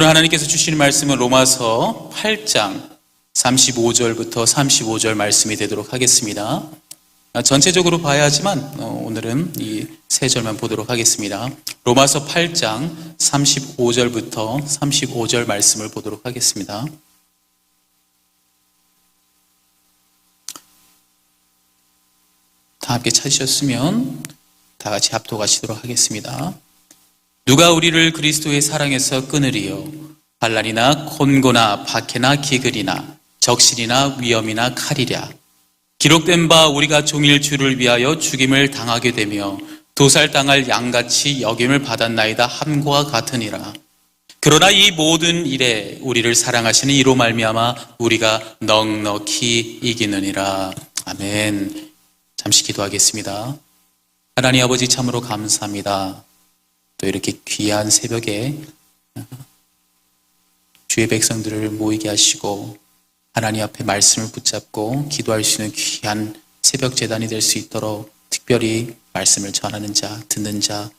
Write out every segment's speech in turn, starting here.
오늘 하나님께서 주시는 말씀은 로마서 8장 35절부터 35절 말씀이 되도록 하겠습니다. 전체적으로 봐야 하지만 오늘은 이 세 절만 보도록 하겠습니다. 로마서 8장 35절부터 35절 말씀을 보도록 하겠습니다. 다 함께 찾으셨으면 다 같이 합독하시도록 하겠습니다. 누가 우리를 그리스도의 사랑에서 끊으리요? 반란이나 곤고나 박해나 기근이나 적신이나 위험이나 칼이랴. 기록된 바 우리가 종일 주를 위하여 죽임을 당하게 되며 도살당할 양같이 여김을 받았나이다 함과 같으니라. 그러나 이 모든 일에 우리를 사랑하시는 이로 말미암아 우리가 넉넉히 이기느니라. 아멘. 잠시 기도하겠습니다. 하나님 아버지, 참으로 감사합니다. 또 이렇게 귀한 새벽에 주의 백성들을 모이게 하시고 하나님 앞에 말씀을 붙잡고 기도할 수 있는 귀한 새벽 제단이 될 수 있도록 특별히 말씀을 전하는 자, 듣는 자,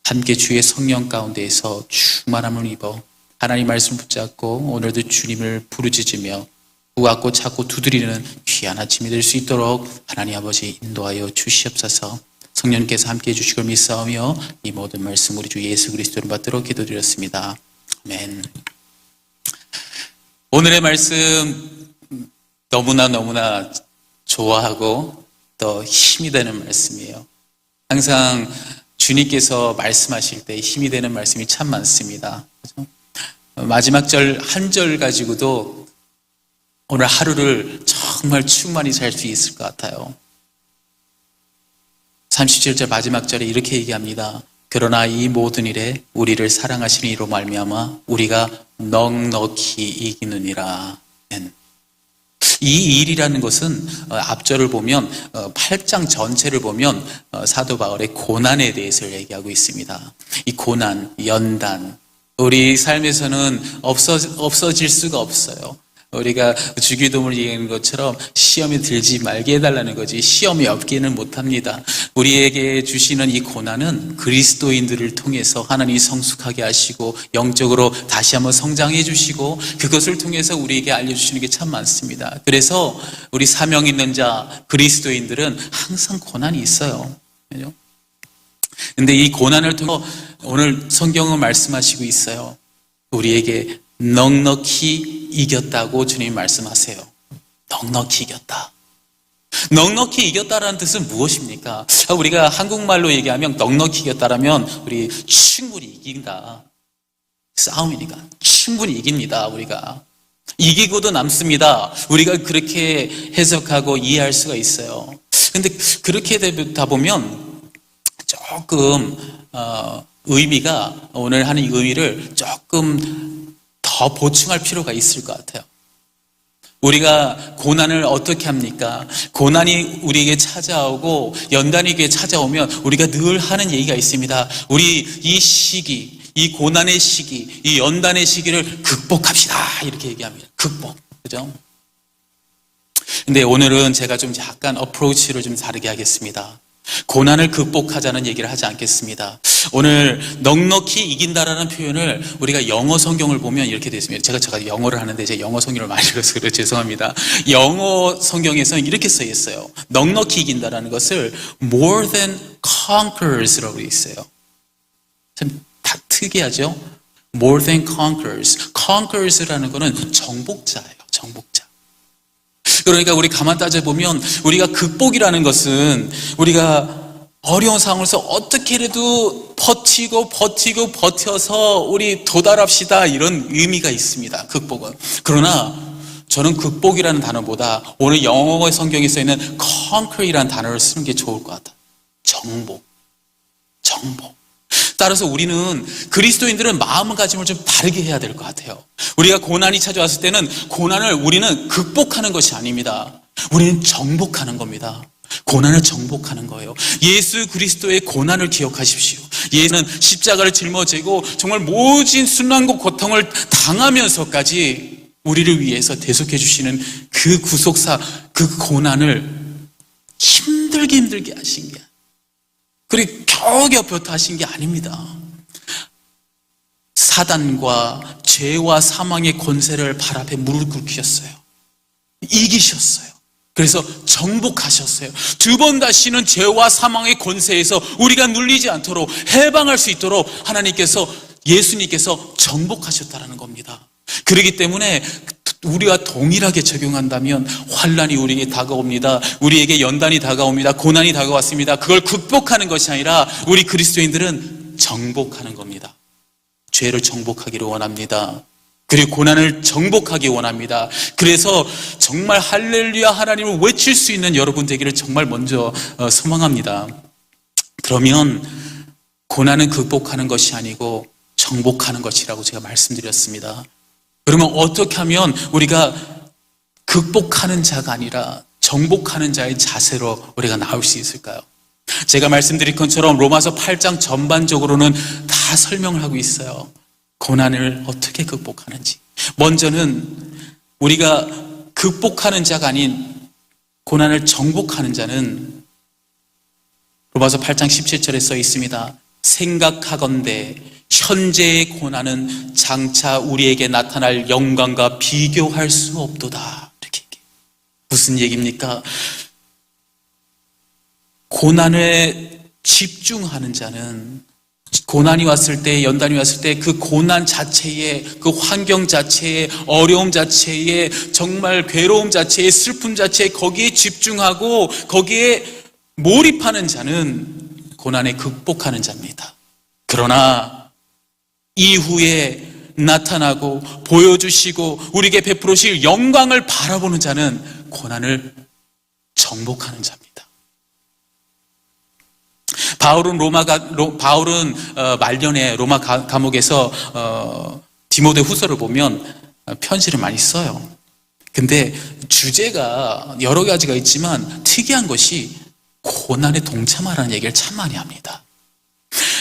함께 주의 성령 가운데에서 충만함을 입어 하나님 말씀 붙잡고 오늘도 주님을 부르짖으며 구하고 찾고 두드리는 귀한 아침이 될 수 있도록 하나님 아버지 인도하여 주시옵소서. 성령님께서 함께해 주시고 믿사오며 이 모든 말씀 우리 주 예수 그리스도를 받들어 기도드렸습니다. 아멘. 오늘의 말씀 너무나 좋아하고 또 힘이 되는 말씀이에요. 항상 주님께서 말씀하실 때 힘이 되는 말씀이 참 많습니다. 그렇죠? 마지막 절 한 절 가지고도 오늘 하루를 정말 충만히 살 수 있을 것 같아요. 37절 마지막 절에 이렇게 얘기합니다. 그러나 이 모든 일에 우리를 사랑하시는 이로 말미암아 우리가 넉넉히 이기느니라. 이 일이라는 것은 앞절을 보면 8장 전체를 보면 사도 바울의 고난에 대해서 얘기하고 있습니다. 이 고난, 연단, 우리 삶에서는 없어질 수가 없어요. 우리가 주기도문을 얘기하는 것처럼 시험에 들지 말게 해달라는 거지 시험이 없기는 못합니다. 우리에게 주시는 이 고난은 그리스도인들을 통해서 하나님이 성숙하게 하시고 영적으로 다시 한번 성장해 주시고 그것을 통해서 우리에게 알려주시는 게 참 많습니다. 그래서 우리 사명 있는 자 그리스도인들은 항상 고난이 있어요. 그런데 이 고난을 통해 오늘 성경은 말씀하시고 있어요. 우리에게 넉넉히 이겼다고 주님 말씀하세요. 넉넉히 이겼다. 넉넉히 이겼다라는 뜻은 무엇입니까? 우리가 한국말로 얘기하면 넉넉히 이겼다라면 우리 충분히 이긴다. 싸움이니까 충분히 이깁니다. 우리가 이기고도 남습니다. 우리가 그렇게 해석하고 이해할 수가 있어요. 근데 그렇게 되다 보면 조금 의미가 오늘 하는 이 의미를 조금 더 보충할 필요가 있을 것 같아요. 우리가 고난을 어떻게 합니까? 고난이 우리에게 찾아오고 연단이 우리에게 찾아오면 우리가 늘 하는 얘기가 있습니다. 우리 이 시기, 이 고난의 시기, 이 연단의 시기를 극복합시다. 이렇게 얘기합니다. 극복. 그죠? 근데 오늘은 제가 좀 약간 어프로치를 좀 다르게 하겠습니다. 고난을 극복하자는 얘기를 하지 않겠습니다. 오늘 넉넉히 이긴다라는 표현을 우리가 영어 성경을 보면 이렇게 되어 있습니다. 제가 영어를 하는데 제가 영어 성경을 많이 읽어서 그래 죄송합니다. 영어 성경에서는 이렇게 써 있어요. 넉넉히 이긴다라는 것을 more than conquers라고 있어요. 참 다 특이하죠? more than conquers. conquers라는 거는 정복자예요. 정복자. 그러니까 우리 가만 따져보면 우리가 극복이라는 것은 우리가 어려운 상황에서 어떻게라도 버텨서 우리 도달합시다 이런 의미가 있습니다. 극복은. 그러나 저는 극복이라는 단어보다 오늘 영어 성경에 써있는 conquer이라는 단어를 쓰는 게 좋을 것 같아요. 정복. 따라서 우리는 그리스도인들은 마음가짐을 좀 다르게 해야 될 것 같아요. 우리가 고난이 찾아왔을 때는 고난을 우리는 극복하는 것이 아닙니다. 우리는 정복하는 겁니다. 고난을 정복하는 거예요. 예수 그리스도의 고난을 기억하십시오. 예수는 십자가를 짊어지고 정말 모진 순환과 고통을 당하면서까지 우리를 위해서 대속해 주시는 그 구속사, 그 고난을 힘들게 하신 게 그리고 겨우겨우 하신 게 아닙니다. 사단과 죄와 사망의 권세를 발 앞에 무릎 꿇으셨어요. 이기셨어요. 그래서 정복하셨어요. 두 번 다시는 죄와 사망의 권세에서 우리가 눌리지 않도록 해방할 수 있도록 예수님께서 정복하셨다는 겁니다. 그렇기 때문에 우리가 동일하게 적용한다면 환난이 우리에게 다가옵니다. 우리에게 연단이 다가옵니다. 고난이 다가왔습니다. 그걸 극복하는 것이 아니라 우리 그리스도인들은 정복하는 겁니다. 죄를 정복하기를 원합니다. 그리고 고난을 정복하기 원합니다. 그래서 정말 할렐루야 하나님을 외칠 수 있는 여러분 되기를 정말 먼저 소망합니다. 그러면 고난은 극복하는 것이 아니고 정복하는 것이라고 제가 말씀드렸습니다. 그러면 어떻게 하면 우리가 극복하는 자가 아니라 정복하는 자의 자세로 우리가 나올 수 있을까요? 제가 말씀드린 것처럼 로마서 8장 전반적으로는 다 설명을 하고 있어요. 고난을 어떻게 극복하는지. 먼저는 우리가 극복하는 자가 아닌 고난을 정복하는 자는 로마서 8장 17절에 써 있습니다. 생각하건대 현재의 고난은 장차 우리에게 나타날 영광과 비교할 수 없도다. 이렇게 얘기해요. 무슨 얘기입니까? 고난에 집중하는 자는 고난이 왔을 때, 연단이 왔을 때 그 고난 자체에, 그 환경 자체에, 어려움 자체에, 정말 괴로움 자체에, 슬픔 자체에 거기에 집중하고 거기에 몰입하는 자는 고난에 극복하는 자입니다. 그러나 이후에 나타나고 보여주시고 우리에게 베풀으실 영광을 바라보는 자는 고난을 정복하는 자입니다. 바울은 말년에 로마 감옥에서 디모데 후서를 보면 편지를 많이 써요. 근데 주제가 여러 가지가 있지만 특이한 것이 고난에 동참하라는 얘기를 참 많이 합니다.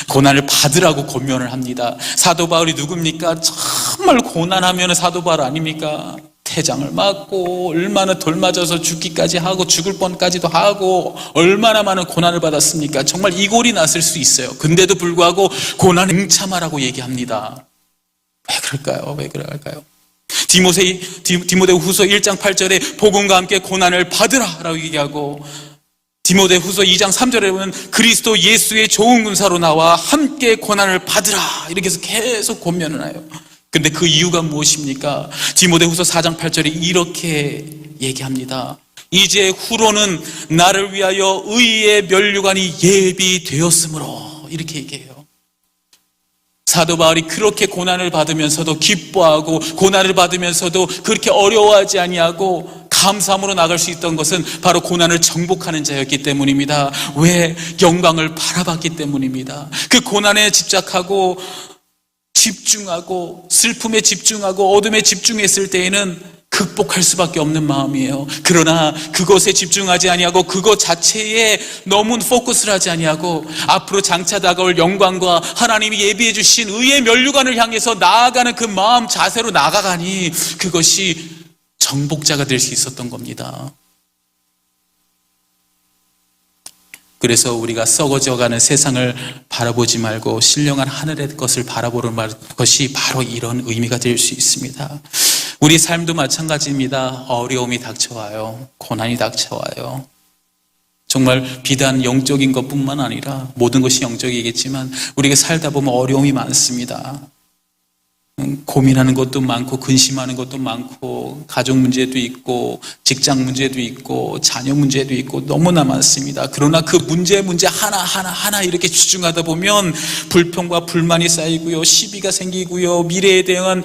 고난을 받으라고 권면을 합니다. 사도 바울이 누굽니까? 정말 고난하면 사도 바울 아닙니까? 태장을 맞고 얼마나 돌 맞아서 죽기까지 하고 죽을 뻔까지도 하고 얼마나 많은 고난을 받았습니까? 정말 이골이 났을 수 있어요. 근데도 불구하고 고난에 동참하라고 얘기합니다. 왜 그럴까요? 왜 그럴까요? 디모데 후서 1장 8절에 복음과 함께 고난을 받으라 라고 얘기하고 디모데 후서 2장 3절에 보면 그리스도 예수의 좋은 군사로 나와 함께 고난을 받으라 이렇게 해서 계속 권면을 해요. 근데 그 이유가 무엇입니까? 디모데 후서 4장 8절에 이렇게 얘기합니다. 이제 후로는 나를 위하여 의의 면류관이 예비되었으므로 이렇게 얘기해요. 사도 바울이 그렇게 고난을 받으면서도 기뻐하고 고난을 받으면서도 그렇게 어려워하지 아니하고 감사함으로 나갈 수 있던 것은 바로 고난을 정복하는 자였기 때문입니다. 왜? 영광을 바라봤기 때문입니다. 그 고난에 집착하고 집중하고 슬픔에 집중하고 어둠에 집중했을 때에는 극복할 수밖에 없는 마음이에요. 그러나 그것에 집중하지 아니하고 그것 자체에 너무 포커스를 하지 아니하고 앞으로 장차 다가올 영광과 하나님이 예비해 주신 의의 면류관을 향해서 나아가는 그 마음 자세로 나아가니 그것이 정복자가 될 수 있었던 겁니다. 그래서 우리가 썩어져가는 세상을 바라보지 말고 신령한 하늘의 것을 바라보는 것이 바로 이런 의미가 될 수 있습니다. 우리 삶도 마찬가지입니다. 어려움이 닥쳐와요. 고난이 닥쳐와요. 정말 비단 영적인 것뿐만 아니라 모든 것이 영적이겠지만 우리가 살다 보면 어려움이 많습니다. 고민하는 것도 많고 근심하는 것도 많고 가족 문제도 있고 직장 문제도 있고 자녀 문제도 있고 너무나 많습니다. 그러나 그 문제 하나 이렇게 집중하다 보면 불평과 불만이 쌓이고요, 시비가 생기고요, 미래에 대한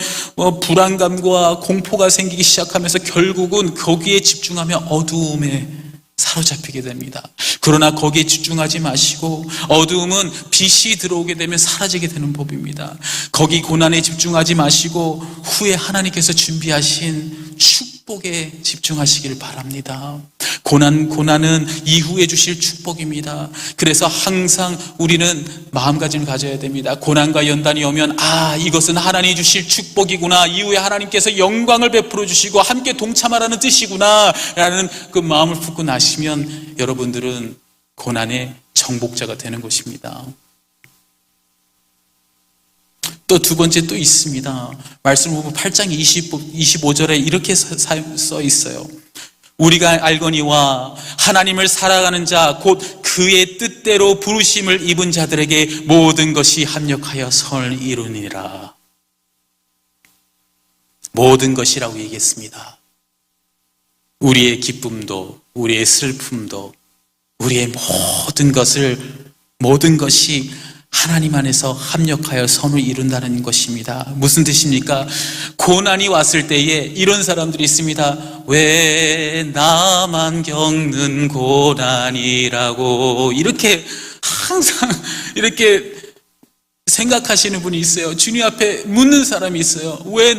불안감과 공포가 생기기 시작하면서 결국은 거기에 집중하면 어두움에 사로잡히게 됩니다. 그러나 거기에 집중하지 마시고 어두움은 빛이 들어오게 되면 사라지게 되는 법입니다. 거기 고난에 집중하지 마시고 후에 하나님께서 준비하신 축복에 집중하시길 바랍니다. 고난은 이후에 주실 축복입니다. 그래서 항상 우리는 마음가짐을 가져야 됩니다. 고난과 연단이 오면 이것은 하나님이 주실 축복이구나, 이후에 하나님께서 영광을 베풀어 주시고 함께 동참하라는 뜻이구나 라는 그 마음을 품고 나시면 여러분들은 고난의 정복자가 되는 것입니다. 또 두 번째 또 있습니다. 말씀 보면 8장 25절에 이렇게 써 있어요. 우리가 알거니와 하나님을 살아가는 자 곧 그의 뜻대로 부르심을 입은 자들에게 모든 것이 합력하여 선을 이루니라. 모든 것이라고 얘기했습니다. 우리의 기쁨도 우리의 슬픔도 우리의 모든 것이 하나님 안에서 합력하여 선을 이룬다는 것입니다. 무슨 뜻입니까? 고난이 왔을 때에 이런 사람들이 있습니다. 왜 나만 겪는 고난이라고 이렇게 항상 이렇게 생각하시는 분이 있어요. 주님 앞에 묻는 사람이 있어요. 왜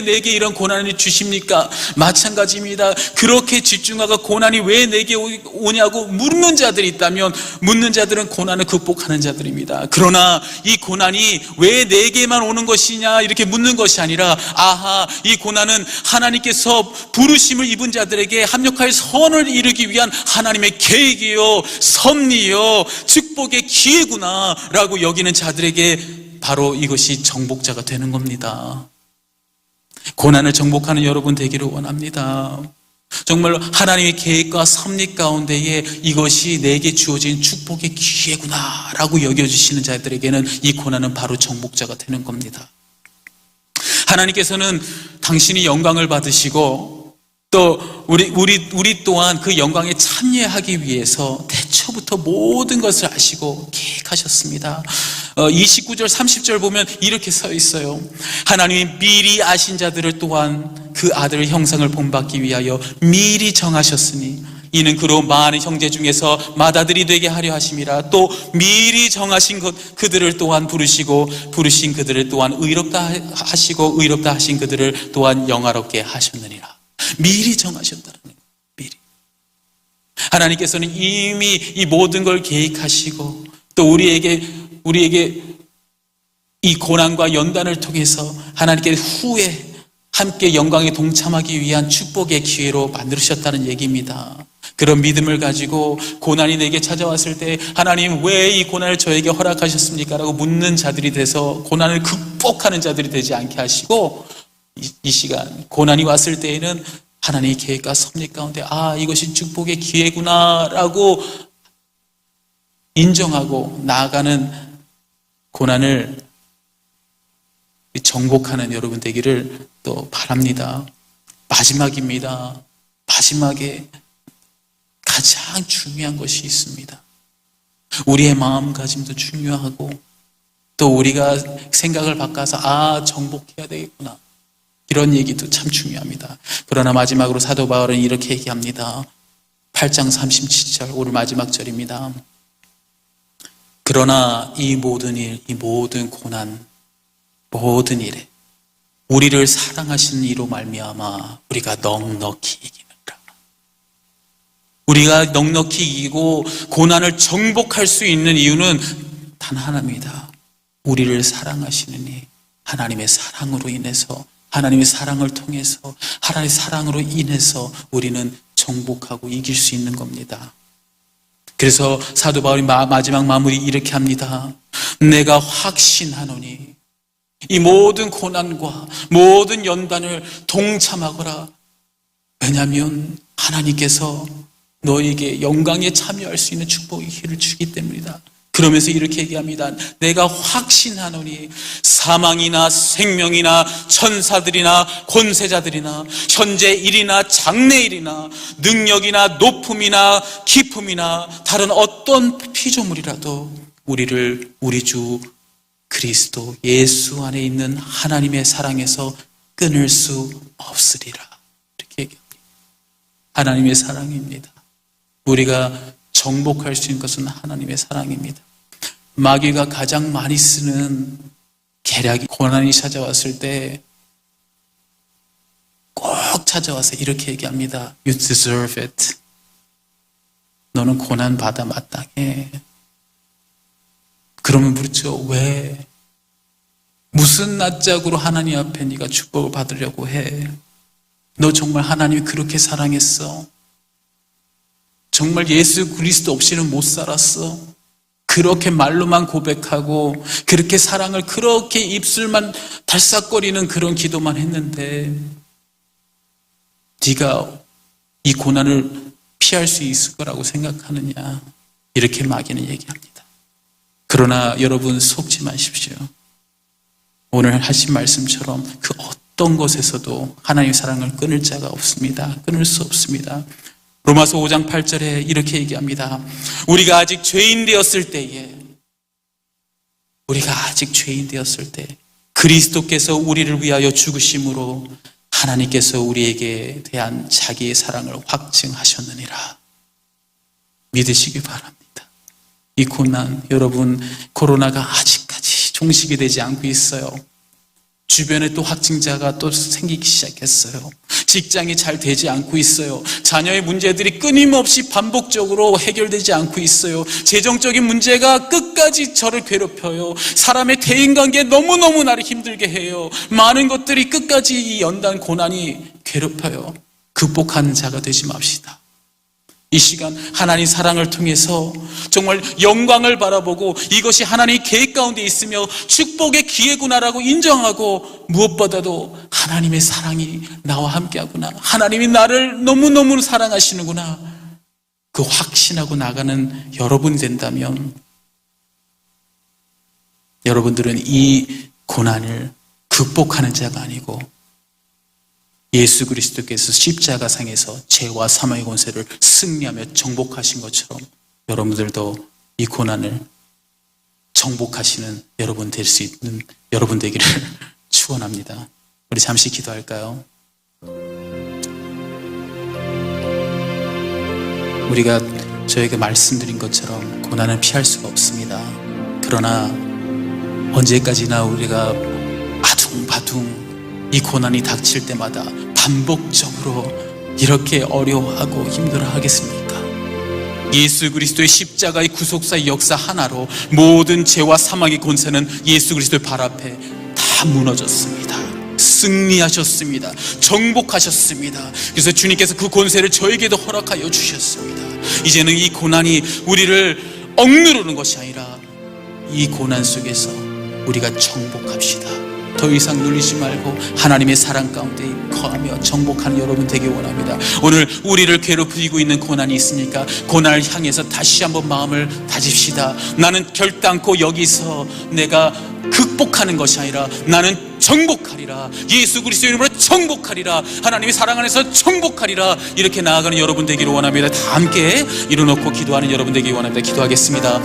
내게 이런 고난을 주십니까? 마찬가지입니다. 그렇게 집중하고 고난이 왜 내게 오냐고 묻는 자들이 있다면 묻는 자들은 고난을 극복하는 자들입니다. 그러나 이 고난이 왜 내게만 오는 것이냐 이렇게 묻는 것이 아니라 아하, 이 고난은 하나님께서 부르심을 입은 자들에게 합력하여 선을 이루기 위한 하나님의 계획이요, 섭리요, 축복의 기회구나 라고 여기는 자들에게 바로 이것이 정복자가 되는 겁니다. 고난을 정복하는 여러분 되기를 원합니다. 정말 하나님의 계획과 섭리 가운데에 이것이 내게 주어진 축복의 기회구나 라고 여겨주시는 자들에게는 이 고난은 바로 정복자가 되는 겁니다. 하나님께서는 당신이 영광을 받으시고 또 우리 또한 그 영광에 참여하기 위해서 태초부터 모든 것을 아시고 계획하셨습니다. 29절 30절 보면 이렇게 써 있어요. 하나님이 미리 아신 자들을 또한 그 아들의 형상을 본받기 위하여 미리 정하셨으니 이는 그로 많은 형제 중에서 맏아들이 되게 하려 하심이라. 또 미리 정하신 그들을 또한 부르시고 부르신 그들을 또한 의롭다 하시고 의롭다 하신 그들을 또한 영화롭게 하셨느니라. 미리 정하셨다는 거예요. 미리. 하나님께서는 이미 이 모든 걸 계획하시고 또 우리에게 이 고난과 연단을 통해서 하나님께 후에 함께 영광에 동참하기 위한 축복의 기회로 만드셨다는 얘기입니다. 그런 믿음을 가지고 고난이 내게 찾아왔을 때 하나님 왜 이 고난을 저에게 허락하셨습니까? 라고 묻는 자들이 돼서 고난을 극복하는 자들이 되지 않게 하시고 이 시간 고난이 왔을 때에는 하나님의 계획과 섭리 가운데 이것이 축복의 기회구나 라고 인정하고 나아가는 고난을 정복하는 여러분 되기를 또 바랍니다. 마지막입니다. 마지막에 가장 중요한 것이 있습니다. 우리의 마음가짐도 중요하고 또 우리가 생각을 바꿔서 정복해야 되겠구나 이런 얘기도 참 중요합니다. 그러나 마지막으로 사도 바울은 이렇게 얘기합니다. 8장 37절 오늘 마지막 절입니다. 그러나 이 모든 일, 이 모든 고난, 모든 일에 우리를 사랑하시는 이로 말미암아 우리가 넉넉히 이기느라. 우리가 넉넉히 이기고 고난을 정복할 수 있는 이유는 단 하나입니다. 우리를 사랑하시는 이 하나님의 사랑으로 인해서 하나님의 사랑을 통해서 하나님의 사랑으로 인해서 우리는 정복하고 이길 수 있는 겁니다. 그래서 사도 바울이 마지막 마무리 이렇게 합니다. 내가 확신하노니 이 모든 고난과 모든 연단을 동참하거라. 왜냐하면 하나님께서 너에게 영광에 참여할 수 있는 축복의 기회를 주기 때문이다. 그러면서 이렇게 얘기합니다. 내가 확신하노니 사망이나 생명이나 천사들이나 권세자들이나 현재 일이나 장래일이나 능력이나 높음이나 깊음이나 다른 어떤 피조물이라도 우리를 우리 주 그리스도 예수 안에 있는 하나님의 사랑에서 끊을 수 없으리라. 이렇게 얘기합니다. 하나님의 사랑입니다. 우리가 정복할 수 있는 것은 하나님의 사랑입니다. 마귀가 가장 많이 쓰는 계략이 고난이 찾아왔을 때 꼭 찾아와서 이렇게 얘기합니다. You deserve it. 너는 고난 받아 마땅해. 그러면 묻죠. 왜? 무슨 낯짝으로 하나님 앞에 네가 축복을 받으려고 해? 너 정말 하나님이 그렇게 사랑했어? 정말 예수 그리스도 없이는 못 살았어? 그렇게 말로만 고백하고 그렇게 사랑을 그렇게 입술만 달싹거리는 그런 기도만 했는데 네가 이 고난을 피할 수 있을 거라고 생각하느냐, 이렇게 마귀는 얘기합니다. 그러나 여러분 속지 마십시오. 오늘 하신 말씀처럼 그 어떤 것에서도 하나님의 사랑을 끊을 자가 없습니다. 끊을 수 없습니다. 로마서 5장 8절에 이렇게 얘기합니다. 우리가 아직 죄인 되었을 때에 그리스도께서 우리를 위하여 죽으심으로 하나님께서 우리에게 대한 자기의 사랑을 확증하셨느니라. 믿으시기 바랍니다. 이 고난, 여러분, 코로나가 아직까지 종식이 되지 않고 있어요. 주변에 또 확진자가 또 생기기 시작했어요. 직장이 잘 되지 않고 있어요. 자녀의 문제들이 끊임없이 반복적으로 해결되지 않고 있어요. 재정적인 문제가 끝까지 저를 괴롭혀요. 사람의 대인관계 너무너무 나를 힘들게 해요. 많은 것들이 끝까지 이 연단 고난이 괴롭혀요. 극복하는 자가 되지 맙시다. 이 시간 하나님 사랑을 통해서 정말 영광을 바라보고 이것이 하나님의 계획 가운데 있으며 축복의 기회구나라고 인정하고, 무엇보다도 하나님의 사랑이 나와 함께하구나, 하나님이 나를 너무너무 사랑하시는구나, 그 확신하고 나가는 여러분이 된다면 여러분들은 이 고난을 극복하는 자가 아니고 예수 그리스도께서 십자가상에서 죄와 사망의 권세를 승리하며 정복하신 것처럼 여러분들도 이 고난을 정복하시는 여러분 될 수 있는 여러분 되기를 축원합니다. 우리 잠시 기도할까요? 우리가 저에게 말씀드린 것처럼 고난은 피할 수가 없습니다. 그러나 언제까지나 우리가 아둥바둥 이 고난이 닥칠 때마다 반복적으로 이렇게 어려워하고 힘들어하겠습니까? 예수 그리스도의 십자가의 구속사의 역사 하나로 모든 죄와 사망의 권세는 예수 그리스도의 발 앞에 다 무너졌습니다. 승리하셨습니다. 정복하셨습니다. 그래서 주님께서 그 권세를 저에게도 허락하여 주셨습니다. 이제는 이 고난이 우리를 억누르는 것이 아니라 이 고난 속에서 우리가 정복합시다. 더 이상 눌리지 말고 하나님의 사랑 가운데 거하며 정복하는 여러분 되길 원합니다. 오늘 우리를 괴롭히고 있는 고난이 있으니까 고난을 향해서 다시 한번 마음을 다집시다. 나는 결단코 여기서 내가 극복하는 것이 아니라 나는 정복하리라. 예수 그리스도의 이름으로 정복하리라. 하나님의 사랑 안에서 정복하리라. 이렇게 나아가는 여러분 되기를 원합니다. 다 함께 일어놓고 기도하는 여러분 되기를 원합니다. 기도하겠습니다.